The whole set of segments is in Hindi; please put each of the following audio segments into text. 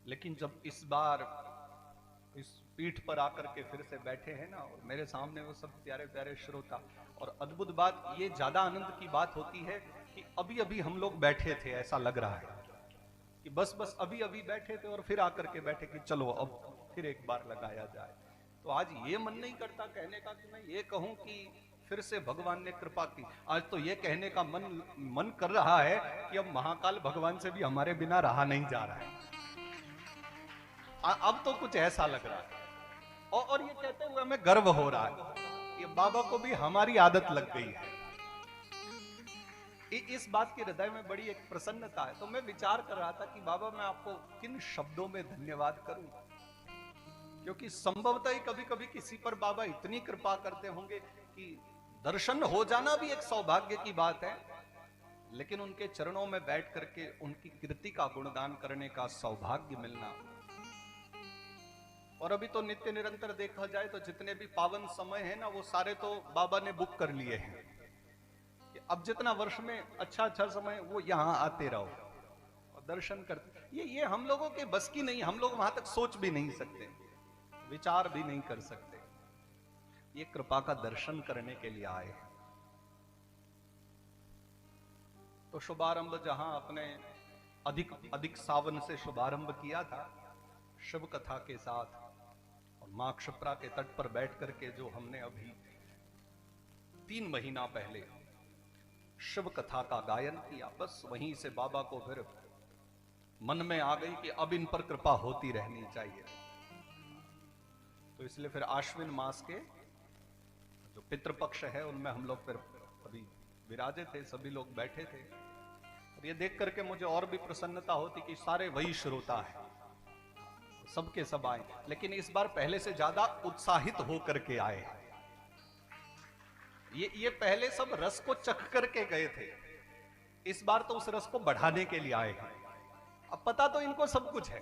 लेकिन जब इस बार इस पीठ पर आकर के फिर से बैठे हैं ना, और मेरे सामने वो सब प्यारे प्यारे श्रोता, और अद्भुत बात, ये ज्यादा आनंद की बात होती है कि अभी अभी हम लोग बैठे थे, ऐसा लग रहा है कि बस बस अभी अभी बैठे थे और फिर आकर के बैठे कि चलो अब फिर एक बार लगाया जाए। तो आज ये मन नहीं करता कहने का कि मैं ये कहूं कि फिर से भगवान ने कृपा की। आज तो ये कहने का मन कर रहा है कि अब महाकाल भगवान से भी हमारे बिना रहा नहीं जा रहा है। अब तो कुछ ऐसा लग रहा है, और ये कहते हुए हमें गर्व हो रहा है, ये बाबा को भी हमारी आदत लग गई है। इस बात की हृदय में बड़ी एक प्रसन्नता है। तो मैं विचार कर रहा था कि बाबा मैं आपको किन शब्दों में धन्यवाद करूं, क्योंकि संभवतः ही कभी कभी किसी पर बाबा इतनी कृपा करते होंगे कि दर्शन हो जाना भी एक सौभाग्य की बात है, लेकिन उनके चरणों में बैठ करके उनकी कीर्ति का गुणगान करने का सौभाग्य मिलना। और अभी तो नित्य निरंतर देखा जाए तो जितने भी पावन समय है ना, वो सारे तो बाबा ने बुक कर लिए हैं कि अब जितना वर्ष में अच्छा अच्छा समय वो यहां आते रहो और दर्शन करते। ये हम लोगों के बस की नहीं, हम लोग वहां तक सोच भी नहीं सकते, विचार भी नहीं कर सकते। ये कृपा का दर्शन करने के लिए आए हैं। तो शुभारंभ जहां अपने अधिक अधिक सावन से शुभारंभ किया था शिव कथा के साथ, और मां क्षिप्रा के तट पर बैठ करके जो हमने अभी 3 महीना पहले शिव कथा का गायन किया, बस वहीं से बाबा को फिर मन में आ गई कि अब इन पर कृपा होती रहनी चाहिए। तो इसलिए फिर आश्विन मास के जो पितृपक्ष है उनमें हम लोग फिर अभी विराजे थे, सभी लोग बैठे थे। और ये देख करके मुझे और भी प्रसन्नता होती कि सारे वही श्रोता है, सबके सब आए, लेकिन इस बार पहले से ज्यादा उत्साहित होकर के आए। ये पहले सब रस को चख करके गए थे, इस बार तो उस रस को बढ़ाने के लिए आए हैं। अब पता तो इनको सब कुछ है,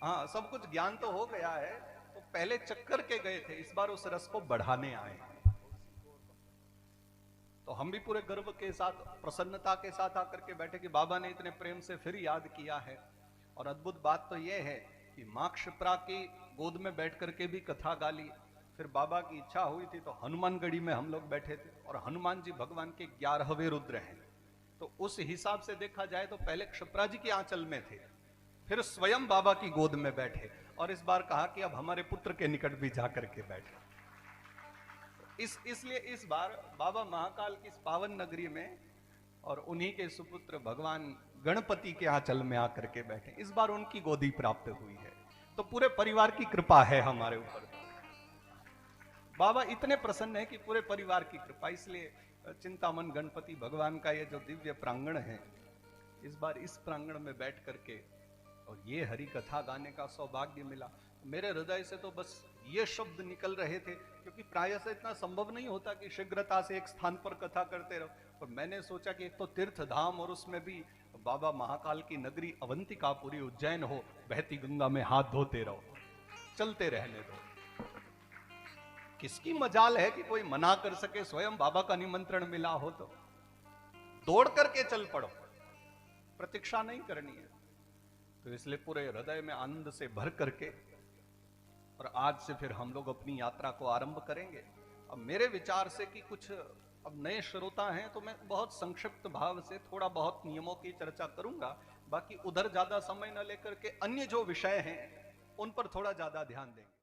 हाँ सब कुछ ज्ञान तो हो गया है, तो पहले चक्कर के गए थे, इस बार उस रस को बढ़ाने आए हैं। तो हम भी पूरे गर्व के साथ प्रसन्नता के साथ आकर के बैठे कि बाबा ने इतने प्रेम से फिर याद किया है। और अद्भुत बात तो यह है कि मां क्षिप्रा की गोद में बैठ करके भी कथा गा ली। फिर बाबा की इच्छा हुई थी तो हनुमानगढ़ी में हम लोग बैठे थे, और हनुमान जी भगवान के 11वें रुद्र हैं, तो उस हिसाब से देखा जाए तो पहले क्षिप्रा जी के आंचल में थे, फिर स्वयं बाबा की गोद में बैठे, और इस बार कहा कि अब हमारे पुत्र के निकट भी जाकर के बैठे। इसलिए इस बार बाबा महाकाल की इस पावन नगरी में और उन्हीं के सुपुत्र भगवान गणपति के आंचल में आकर के बैठे, इस बार उनकी गोदी प्राप्त हुई है। तो पूरे परिवार की कृपा है हमारे ऊपर। बाबा इतने प्रसन्न है कि पूरे परिवार की कृपा, इसलिए चिंतामन गणपति भगवान का ये जो दिव्य प्रांगण है, इस बार इस प्रांगण में बैठ करके और ये हरि कथा गाने का सौभाग्य मिला। मेरे हृदय से तो बस ये शब्द निकल रहे थे, क्योंकि प्राय से इतना संभव नहीं होता कि शीघ्रता से एक स्थान पर कथा करते रहो। और मैंने सोचा कि एक तो तीर्थ धाम और उसमें भी बाबा महाकाल की नगरी अवंतिका पूरी उज्जैन हो, बहती गंगा में हाथ धोते रहो, चलते रहने दो। किसकी मजाल है कि कोई मना कर सके, स्वयं बाबा का निमंत्रण मिला हो तो दौड़ करके चल पड़ो, प्रतीक्षा नहीं करनी है। तो इसलिए पूरे हृदय में आनंद से भर करके और आज से फिर हम लोग अपनी यात्रा को आरंभ करेंगे। अब मेरे विचार से कि कुछ अब नए श्रोता हैं तो मैं बहुत संक्षिप्त भाव से थोड़ा बहुत नियमों की चर्चा करूंगा, बाकी उधर ज्यादा समय न लेकर के अन्य जो विषय हैं उन पर थोड़ा ज्यादा ध्यान देंगे।